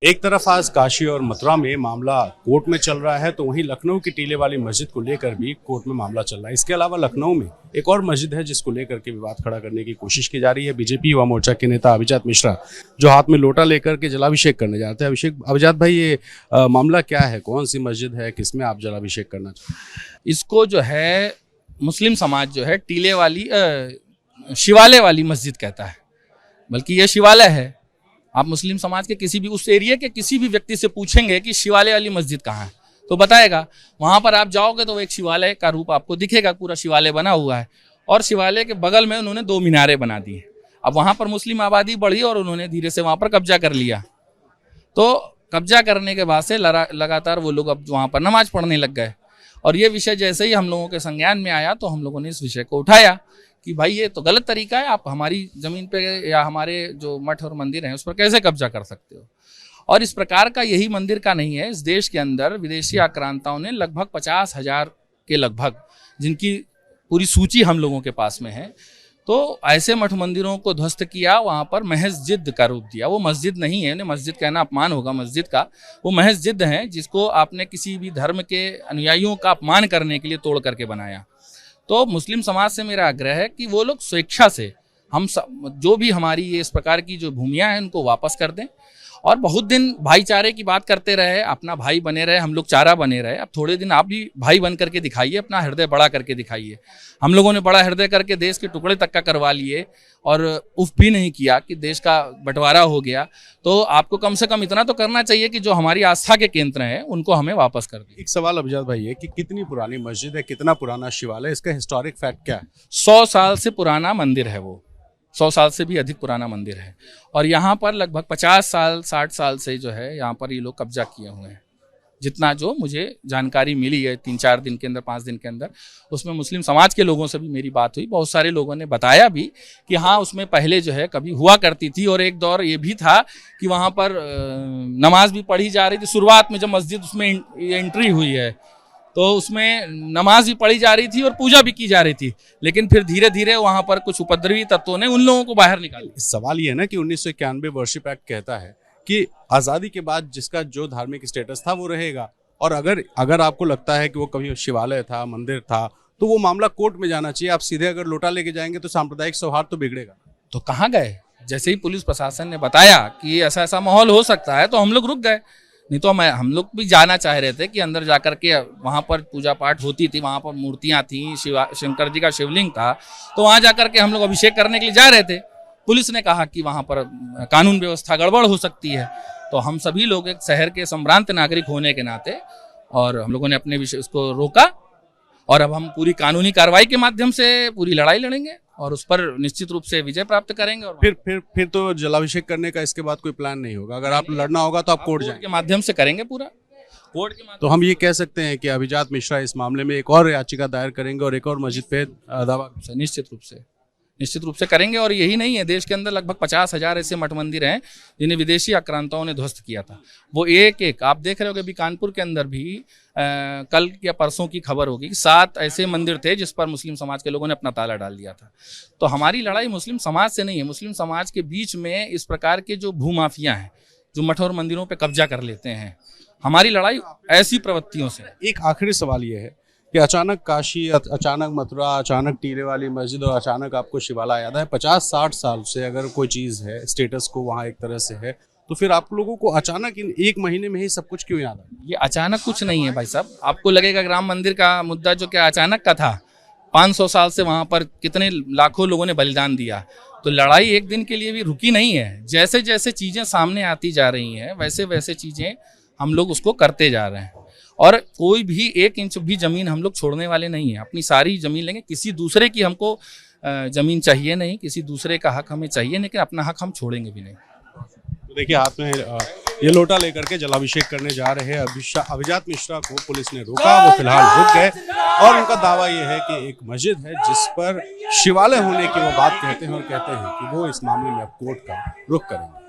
एक तरफ आज काशी और मथुरा में मामला कोर्ट में चल रहा है, तो वहीं लखनऊ की टीले वाली मस्जिद को लेकर भी कोर्ट में मामला चल रहा है। इसके अलावा लखनऊ में एक और मस्जिद है जिसको लेकर के विवाद खड़ा करने की कोशिश की जा रही है। बीजेपी युवा मोर्चा के नेता अभिजात मिश्रा जो हाथ में लोटा लेकर के जलाभिषेक करने जाते हैं। अभिजात भाई, ये मामला क्या है? कौन सी मस्जिद है? किसमें आप जलाभिषेक करना चाहते हैं? इसको जो है मुस्लिम समाज जो है टीले वाली शिवालय वाली मस्जिद कहता है, बल्कि ये शिवालय है। आप मुस्लिम समाज के किसी भी उस एरिया के किसी भी व्यक्ति से पूछेंगे कि शिवालय वाली मस्जिद कहाँ है तो बताएगा। वहां पर आप जाओगे तो एक शिवालय का रूप आपको दिखेगा, पूरा शिवालय बना हुआ है और शिवालय के बगल में उन्होंने 2 मीनारें बना दी है। अब वहां पर मुस्लिम आबादी बढ़ी और उन्होंने धीरे से वहां पर कब्जा कर लिया। तो कब्जा करने के बाद से लगातार वो लोग अब वहां पर नमाज पढ़ने लग गए और ये विषय जैसे ही हम लोगों के संज्ञान में आया तो हम लोगों ने इस विषय को उठाया कि भाई ये तो गलत तरीका है, आप हमारी जमीन पे या हमारे जो मठ और मंदिर हैं उस पर कैसे कब्जा कर सकते हो। और इस प्रकार का यही मंदिर का नहीं है, इस देश के अंदर विदेशी आक्रांताओं ने लगभग 50,000 के लगभग, जिनकी पूरी सूची हम लोगों के पास में है, तो ऐसे मठ मंदिरों को ध्वस्त किया, वहाँ पर महज जिद्द का रूप दिया। वो मस्जिद नहीं है, उन्हें मस्जिद कहना अपमान होगा मस्जिद का, वो महज जिद्द है जिसको आपने किसी भी धर्म के अनुयायियों का अपमान करने के लिए तोड़ करके बनाया। तो मुस्लिम समाज से मेरा आग्रह है कि वो लोग स्वेच्छा से हम जो भी हमारी ये इस प्रकार की जो भूमियाँ हैं उनको वापस कर दें। और बहुत दिन भाईचारे की बात करते रहे, अपना भाई बने रहे, हम लोग चारा बने रहे। अब थोड़े दिन आप भी भाई बन करके दिखाइए, अपना हृदय बड़ा करके दिखाइए। हम लोगों ने बड़ा हृदय करके देश के टुकड़े तक का करवा लिए और उफ भी नहीं किया कि देश का बंटवारा हो गया। तो आपको कम से कम इतना तो करना चाहिए कि जो हमारी आस्था के केंद्र हैं उनको हमें वापस कर दें। एक सवाल अभिजात भाई है कि कितनी पुरानी मस्जिद है, कितना पुराना शिवालय, इसका हिस्टोरिक फैक्ट क्या है? 100 साल से पुराना मंदिर है, वो 100 साल से भी अधिक पुराना मंदिर है और यहाँ पर लगभग 50 साल 60 साल से जो है यहाँ पर ये लोग कब्जा किए हुए हैं। जितना जो मुझे जानकारी मिली है 3-4 दिन के अंदर, 5 दिन के अंदर, उसमें मुस्लिम समाज के लोगों से भी मेरी बात हुई। बहुत सारे लोगों ने बताया भी कि हाँ उसमें पहले जो है कभी हुआ करती थी और एक दौर ये भी था कि वहाँ पर नमाज भी पढ़ी जा रही थी। शुरुआत में जब मस्जिद उसमें एंट्री हुई है तो उसमें नमाज भी पढ़ी जा रही थी और पूजा भी की जा रही थी, लेकिन फिर धीरे धीरे वहां पर कुछ उपद्रवी तत्वों ने उन लोगों को बाहर निकाला। सवाल ये है ना कि 1991 वर्शिप एक्ट कहता है कि आज़ादी के बाद जिसका जो धार्मिक स्टेटस था वो रहेगा, और अगर आपको लगता है कि वो कभी शिवालय था, मंदिर था, तो वो मामला कोर्ट में जाना चाहिए। आप सीधे अगर लोटा लेके जाएंगे तो सांप्रदायिक सौहार्द तो बिगड़ेगा। तो कहाँ गए? जैसे ही पुलिस प्रशासन ने बताया कि ऐसा ऐसा माहौल हो सकता है तो हम लोग रुक गए। नहीं तो हम लोग भी जाना चाह रहे थे कि अंदर जाकर के वहाँ पर पूजा पाठ होती थी, वहाँ पर मूर्तियाँ थी, शंकर जी का शिवलिंग था, तो वहाँ जाकर के हम लोग अभिषेक करने के लिए जा रहे थे। पुलिस ने कहा कि वहाँ पर कानून व्यवस्था गड़बड़ हो सकती है। तो हम सभी लोग एक शहर के संभ्रांत नागरिक होने के नाते और हम लोगों ने अपने विषय उसको रोका और अब हम पूरी कानूनी कार्रवाई के माध्यम से पूरी लड़ाई लड़ेंगे और उस पर निश्चित रूप से विजय प्राप्त करेंगे। और फिर तो जलाभिषेक करने का इसके बाद कोई प्लान नहीं होगा? अगर आप लड़ना होगा तो आप कोर्ट जाएंगे? के माध्यम से करेंगे पूरा, कोर्ट के माध्यम। तो हम ये कह सकते हैं कि अभिजात मिश्रा इस मामले में एक और याचिका दायर करेंगे और एक और मस्जिद पे दावा निश्चित रूप से करेंगे। और यही नहीं है, देश के अंदर लगभग 50,000 ऐसे मठ मंदिर हैं जिन्हें विदेशी आक्रांताओं ने ध्वस्त किया था। वो एक आप देख रहे हो कि अभी कानपुर के अंदर भी कल या परसों की खबर होगी कि 7 ऐसे मंदिर थे जिस पर मुस्लिम समाज के लोगों ने अपना ताला डाल दिया था। तो हमारी लड़ाई मुस्लिम समाज से नहीं है। मुस्लिम समाज के बीच में इस प्रकार के जो भूमाफिया हैं जो मठ और मंदिरों पर कब्जा कर लेते हैं, हमारी लड़ाई ऐसी प्रवृत्तियों से। एक आखिरी सवाल ये है कि अचानक काशी, अचानक मथुरा, अचानक टीले वाली मस्जिद और अचानक आपको शिवालय याद है। 50-60 साल से अगर कोई चीज़ है, स्टेटस को वहाँ एक तरह से है, तो फिर आप लोगों को अचानक इन 1 महीने में ही सब कुछ क्यों याद है? ये अचानक कुछ नहीं है भाई साहब। आपको लगेगा राम मंदिर का मुद्दा जो क्या अचानक का था? 500 साल से वहाँ पर कितने लाखों लोगों ने बलिदान दिया। तो लड़ाई एक दिन के लिए भी रुकी नहीं है। जैसे जैसे चीज़ें सामने आती जा रही हैं वैसे वैसे चीज़ें हम लोग उसको करते जा रहे हैं और कोई भी 1 इंच भी जमीन हम लोग छोड़ने वाले नहीं है। अपनी सारी जमीन लेंगे। किसी दूसरे की हमको जमीन चाहिए नहीं, किसी दूसरे का हक हमें चाहिए, लेकिन अपना हक हम छोड़ेंगे भी नहीं। तो देखिए, हाथ में ये लोटा लेकर के जलाभिषेक करने जा रहे हैं अभिजात मिश्रा को पुलिस ने रोका। वो फिलहाल रुक गए और उनका दावा ये है कि एक मस्जिद है जिस पर शिवालय होने की वो बात कहते हैं और कहते हैं कि वो इस मामले में अब कोर्ट का रुख करेंगे।